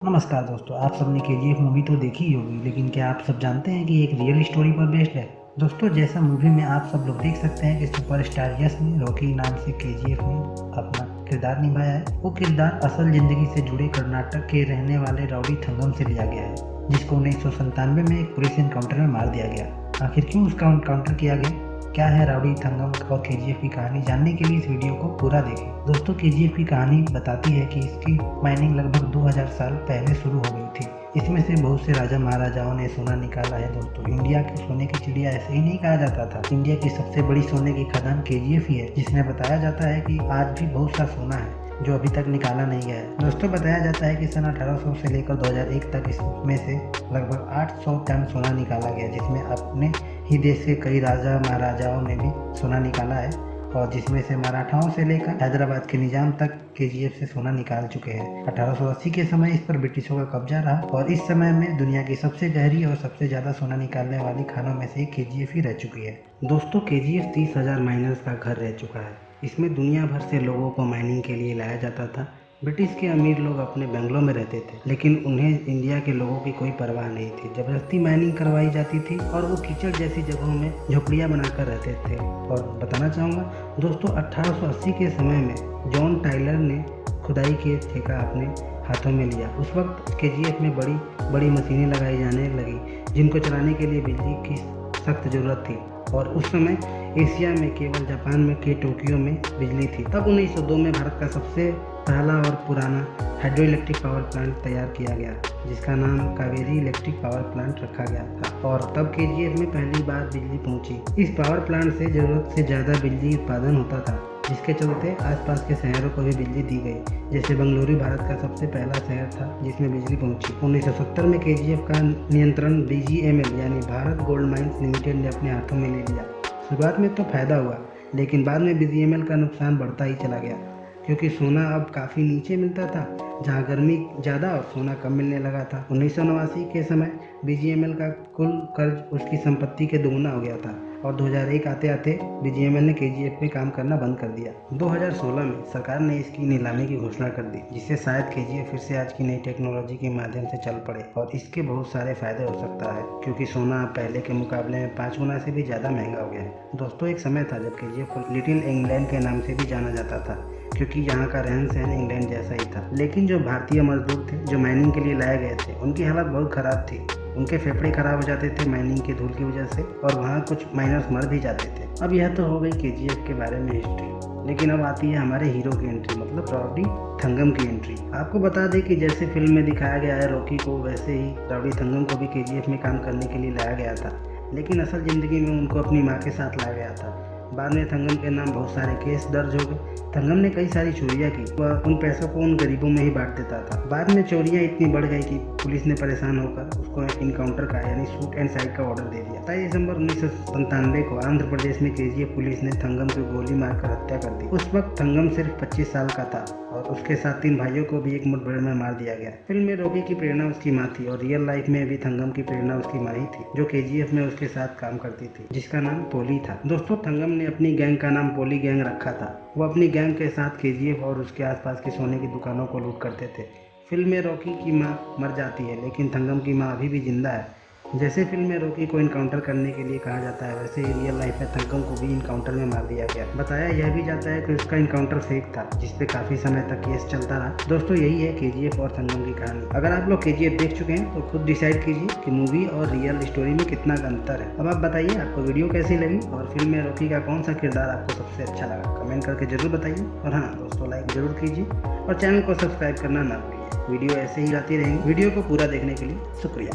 नमस्कार दोस्तों, आप सबने केजीएफ मूवी तो देखी ही होगी, लेकिन क्या आप सब जानते हैं कि एक रियल स्टोरी पर बेस्ड है। दोस्तों, जैसा मूवी में आप सब लोग देख सकते हैं कि सुपरस्टार यश ने रॉकी नाम से केजीएफ में अपना किरदार निभाया है। वो किरदार असल जिंदगी से जुड़े कर्नाटक के रहने वाले राउडी थंगम से लिया गया है, जिसको 1997 में एक पुलिस एनकाउंटर में मार दिया गया। आखिर क्यों उसका एनकाउंटर किया गया, क्या है राउडी थंगम और केजीएफ की कहानी, जानने के लिए इस वीडियो को पूरा देखें। दोस्तों, केजीएफ की कहानी बताती है कि इसकी माइनिंग लगभग 2000 साल पहले शुरू हो गई थी। इसमें से बहुत से राजा महाराजाओं ने सोना निकाला है। दोस्तों, इंडिया की सोने की चिड़िया ऐसे ही नहीं कहा जाता था। इंडिया की सबसे बड़ी सोने की खदान केजीएफ ही है, जिसमें बताया जाता है कि आज भी बहुत सा सोना है जो अभी तक निकाला नहीं गया है। दोस्तों, बताया जाता है कि सन 1800 से लेकर 2001 तक इसमें से लगभग 800 टन सोना निकाला गया, जिसमें अपने ही देश के कई राजा महाराजाओं ने भी सोना निकाला है, और जिसमें से मराठाओं से लेकर हैदराबाद के निजाम तक केजीएफ से सोना निकाल चुके हैं। 1880 के समय इस पर ब्रिटिशों का कब्जा रहा, और इस समय में दुनिया की सबसे गहरी और सबसे ज़्यादा सोना निकालने वाली खानों में से केजीएफ ही रह चुकी है। दोस्तों, केजीएफ 30,000 माइनर्स का घर रह चुका है। इसमें दुनिया भर से लोगों को माइनिंग के लिए लाया जाता था। ब्रिटिश के अमीर लोग अपने बंगलों में रहते थे, लेकिन उन्हें इंडिया के लोगों की कोई परवाह नहीं थी। जबरदस्ती माइनिंग करवाई जाती थी और वो कीचड़ जैसी जगहों में झोपड़ियाँ बनाकर रहते थे। और बताना चाहूँगा दोस्तों, 1880 के समय में जॉन टाइलर ने खुदाई के ठेका अपने हाथों में लिया। उस वक्त केजीएफ में बड़ी बड़ी मशीनें लगाई जाने लगी, जिनको चलाने के लिए बिजली की सख्त ज़रूरत थी। और उस समय एशिया में केवल जापान में के टोक्यो में बिजली थी। तब 1902 में भारत का सबसे पहला और पुराना हाइड्रो इलेक्ट्रिक पावर प्लांट तैयार किया गया, जिसका नाम कावेरी इलेक्ट्रिक पावर प्लांट रखा गया था। और तब केजीएफ में पहली बार बिजली पहुंची। इस पावर प्लांट से ज़रूरत से ज़्यादा बिजली उत्पादन होता था, जिसके चलते आसपास के शहरों को भी बिजली दी गई। जैसे बंगलुरु भारत का सबसे पहला शहर था जिसमें बिजली पहुंची। 1970 में केजीएफ का नियंत्रण बीजीएमएल यानी भारत गोल्ड माइंस लिमिटेड ने अपने हाथों में ले लिया। शुरुआत में तो फायदा हुआ, लेकिन बाद में बीजीएमएल का नुकसान बढ़ता ही चला गया, क्योंकि सोना अब काफ़ी नीचे मिलता था, जहां गर्मी ज़्यादा और सोना कम मिलने लगा था। 1989 के समय बीजीएमएल का कुल कर्ज उसकी संपत्ति के दोगुना हो गया था, और 2001 आते आते बीजीएमएल ने केजीएफ में काम करना बंद कर दिया। 2016 में सरकार ने इसकी नीलामी की घोषणा कर दी, जिससे शायद केजीएफ फिर से आज की नई टेक्नोलॉजी के माध्यम से चल पड़े, और इसके बहुत सारे फायदे हो सकता है, क्योंकि सोना पहले के मुकाबले में 5 गुना से भी ज़्यादा महंगा हो गया है। दोस्तों, एक समय था जब केजीएफ को लिटिल इंग्लैंड के नाम से भी जाना जाता था, क्योंकि यहाँ का रहन सहन इंग्लैंड जैसा ही था। लेकिन जो भारतीय मजदूर थे जो माइनिंग के लिए लाए गए थे, उनकी हालत बहुत ख़राब थी। उनके फेफड़े खराब हो जाते थे माइनिंग के धूल की वजह से, और वहाँ कुछ माइनर्स मर भी जाते थे। अब यह तो हो गई केजीएफ के बारे में हिस्ट्री, लेकिन अब आती है हमारे हीरो की एंट्री, मतलब राउडी थंगम की एंट्री। आपको बता दें कि जैसे फिल्म में दिखाया गया है रॉकी को, वैसे ही राउडी थंगम को भी केजीएफ में काम करने के लिए लाया गया था, लेकिन असल ज़िंदगी में उनको अपनी माँ के साथ लाया गया था। बाद में थंगम के नाम बहुत सारे केस दर्ज हो गए। थंगम ने कई सारी चोरियां की, वह उन पैसों को उन गरीबों में ही बांट देता था। बाद में चोरियां इतनी बढ़ गई कि पुलिस ने परेशान होकर उसको इनकाउंटर का यानी शूट एंड साइड का ऑर्डर दे दिया। 27 दिसंबर 1997 को आंध्र प्रदेश में केजीएफ पुलिस ने थंगम को गोली मारकर हत्या कर दी। उस वक्त थंगम सिर्फ 25 साल का था, और उसके साथ 3 भाइयों को भी एक मुठभेड़ में मार दिया गया। फिल्म में रॉकी की प्रेरणा उसकी माँ थी, और रियल लाइफ में भी थंगम की प्रेरणा उसकी माँ ही थी, जो केजीएफ में उसके साथ काम करती थी, जिसका नाम पोली था। दोस्तों, थंगम ने अपनी गैंग का नाम पोली गैंग रखा था। वो अपनी गैंग के साथ केजीएफ और उसके आसपास की सोने की दुकानों को लूट करते थे। फिल्म में रॉकी की माँ मर जाती है, लेकिन थंगम की माँ अभी भी जिंदा है। जैसे फिल्म में रॉकी को इनकाउंटर करने के लिए कहा जाता है, वैसे ही रियल लाइफ में थंगम को भी इनकाउंटर में मार दिया गया। बताया यह भी जाता है कि उसका इनकाउंटर फेक था, जिसपे काफी समय तक केस चलता रहा। दोस्तों, यही है केजीएफ और थंगम की कहानी। अगर आप लोग केजीएफ देख चुके हैं तो खुद डिसाइड कीजिए कि मूवी और रियल स्टोरी में कितना अंतर है। अब आप बताइए आपको वीडियो कैसी लगी, और फिल्म में रॉकी का कौन सा किरदार आपको सबसे अच्छा लगा, कमेंट करके जरूर बताइए। और हाँ दोस्तों, लाइक जरूर कीजिए और चैनल को सब्सक्राइब करना ना भूलिए। वीडियो ऐसे ही आती रहेंगी। वीडियो को पूरा देखने के लिए शुक्रिया।